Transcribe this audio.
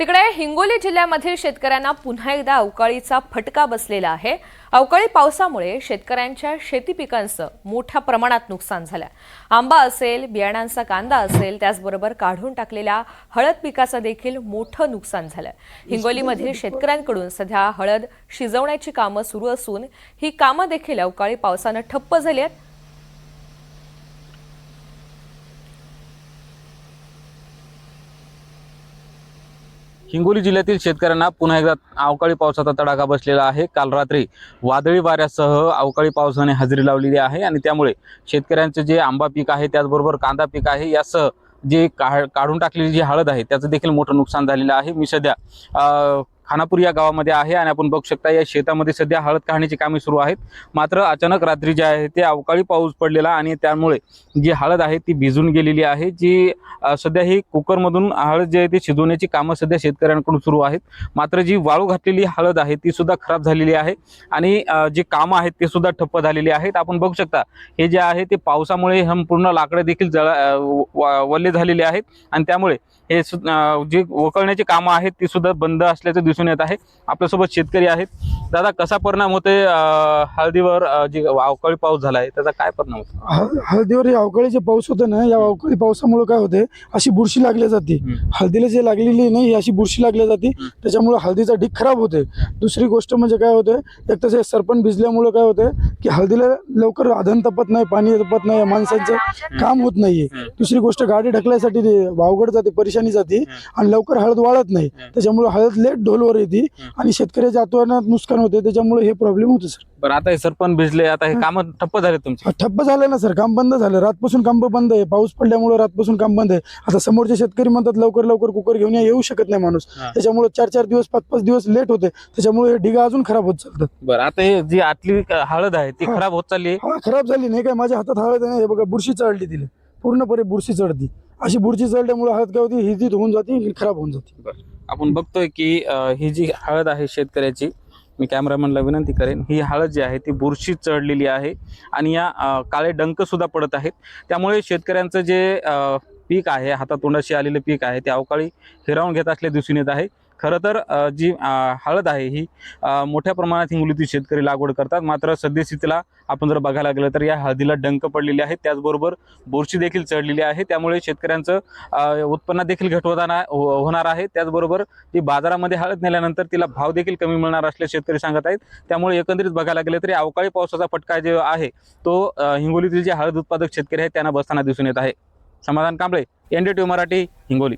तिकडे हिंगोली जिल्ह्यामधील शेतकऱ्यांना पुन्हा एकदा अवकाळीचा फटका बसलेला आहे। अवकाळी पावसामुळे शेतकऱ्यांच्या शेती पिकांचं मोठ्या प्रमाणात नुकसान झालं। आंबा असेल, बियाणांचा कांदा असेल, त्याचबरोबर काढून टाकलेल्या हळद पिकाचं देखील मोठं नुकसान झालं। हिंगोलीमधील शेतकऱ्यांकडून सध्या हळद शिजवण्याची कामं सुरू असून ही कामं देखील अवकाळी पावसानं ठप्प झाली आहेत। हिंगोली जिल्ह्यातील शेतकऱ्यांना पुन्हा एकदा अवकाळी पावसाचा तडाखा बसलेला आहे। काल रात्री वादळी वाऱ्यासह अवकाळी पावसाने हजेरी लावलेली आहे आणि त्यामुळे शेतकऱ्यांचे जे आंबा पीक आहे, त्याचबरोबर कांदा पीक आहे, यासह जे काढून टाकलेली जी हळद आहे त्याचं देखील मोठं नुकसान झालेलं आहे। मी सध्या खानापूर या गावामध्ये आहे आणि आपण बघू शकता या शेतामध्ये सध्या हळद काढण्याची कामे सुरू आहेत। मात्र अचानक रात्री जे आहे ते अवकाळी पाऊस पडलेला आणि त्यामुळे जी हळद आहे ती भिजून गेलेली आहे। जी सध्या ही कुकरमधून हळद जे आहे ते शिजवण्याची कामं सध्या शेतकऱ्यांकडून सुरू आहेत। मात्र जी वाळू घातलेली हळद आहे ती सुद्धा खराब झालेली आहे आणि जी कामं आहेत ते सुद्धा ठप्प झालेली आहेत। आपण बघू शकता हे जे आहे ते पावसामुळे संपूर्ण लाकडं देखील वल्ले झालेले आहेत आणि त्यामुळे हे जे वखळण्याची कामं आहेत ती सुद्धा बंद असल्याचं दिसून येत आहे। आपल्यासोबत शेतकरी आहेत। दादा, कसा परिणाम होतोय हळदीवर जे अवकाळी पाऊस झालाय त्याचा काय परिणाम होतो? हळदीवर हे अवकाळी जे पाऊस होतं ना, या अवकाळी पावसामुळे काय होते, अशी बुरशी लागली जाते। हळदीला जे लागलेली नाही ही अशी बुरशी लागली जाते, त्याच्यामुळे हळदीचा ढीग खराब होते। दुसरी गोष्ट म्हणजे काय होते, एक तर सरपण भिजल्यामुळे काय होते की हळदीला लवकर आधन तपत नाही, पाणी तपत नाही, माणसांचं काम होत नाहीये। दुसरी गोष्ट गाडी ढकलायसाठी अवघड जाते, परेशानी जाते आणि लवकर हळद वाळत नाही, त्याच्यामुळे हळद लेट ढोलवर येते आणि शेतकऱ्याच्या आत्महत्यात नुकसान होते। त्याच्यामुळे हे प्रॉब्लेम होते सर। बरं, आता हे सरपण भिजले, आता हे काम ठप्प झाले तुमचे? ठप्प झालं ना सर, काम बंद झालं। रातपासून काम बंद आहे, पाऊस पडल्यामुळे रातपासून काम बंद आहे। आता समोरचे शेतकरी म्हणतात लवकर लवकर कुकर घेऊन येऊ शकत नाही माणूस, त्याच्यामुळे 4-4 दिवस 5-5 दिवस लेट होते, त्याच्यामुळे हे ढिगा अजून खराब होत चालतात। बरं, आता हे जी आतली हळद आहे ती खराब होत चालली आहे? खराब झाली नाही काय, माझ्या हातात हळद आहे ना, हे बघा बुरशी चढली, तिला पूर्णपणे बुरशी चढती। अशी बुरशी चढल्यामुळे हळद काय होती, हिजीत होऊन जाते, खराब होऊन जाते। बरं, आपण बघतोय की ही जी हळद आहे शेतकऱ्याची, मी कॅमेरामॅनला विनंती करेन, ही हळद जी आहे ती बुरशी चढलेली आहे आणि या काळे डंक सुद्धा पडत आहेत। त्यामुळे शेतकऱ्यांचं जे पीक आहे, हातातोंडाशी आलेलं पीक आहे, ते अवकाळी हिरावून घेत असले दिसून येत आहे। खरं तर जी हळद आहे ही मोठ्या प्रमाणात हिंगोलीतील शेतकरी लागवड करतात। मात्र सद्यस्थितीला आपण जर बघायला गेलं तर या हळदीला डंक पडलेले आहेत, त्याचबरोबर बुरशी देखील चढलेली आहे। त्यामुळे शेतकऱ्यांचं उत्पन्न देखील घट होणार आहे। त्याचबरोबर ती बाजारामध्ये हळद नेल्यानंतर तिला भाव देखील कमी मिळणार असल्याचे शेतकरी सांगत आहेत। त्यामुळे एकंदरीत बघायला गेलं तरी अवकाळी पावसाचा फटका जो आहे तो हिंगोलीतील जे हळद उत्पादक शेतकरी आहेत त्यांना बसताना दिसून येत आहे। समाधान कांबळे, NDTV मराठी, हिंगोली।